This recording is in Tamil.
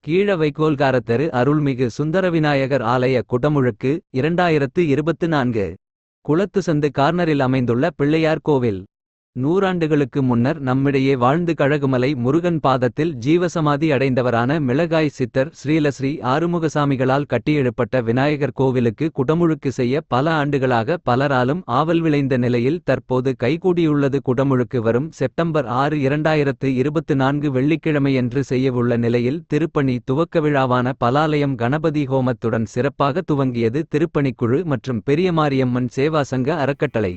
கீழ வைக்கோல்காரத்தெரு அருள்மிகு சுந்தரவிநாயகர் ஆலய குடமுழுக்கு 2024. குளத்துசந்து கார்னரில் அமைந்துள்ள பிள்ளையார் கோவில். நூறாண்டுகளுக்கு முன்னர் நம்மிடையே வாழ்ந்து கழகுமலை முருகன் பாதத்தில் ஜீவசமாதி அடைந்தவரான மிளகாய் சித்தர் ஸ்ரீலஸ்ரீ ஆறுமுகசாமிகளால் கட்டியெழுப்பட்ட விநாயகர் கோவிலுக்கு குடமுழுக்கு செய்ய பல ஆண்டுகளாக பலராலும் ஆவல் விளைந்த நிலையில் தற்போது கைகூடியுள்ளது. குடமுழுக்கு வரும் செப்டம்பர் 6, 2024 வெள்ளிக்கிழமையன்று செய்யவுள்ள நிலையில் திருப்பணி துவக்க விழாவான பலாலயம் கணபதி ஹோமத்துடன் சிறப்பாக துவங்கியது. திருப்பணிக்குழு மற்றும் பெரியமாரியம்மன் சேவா சங்க அறக்கட்டளை.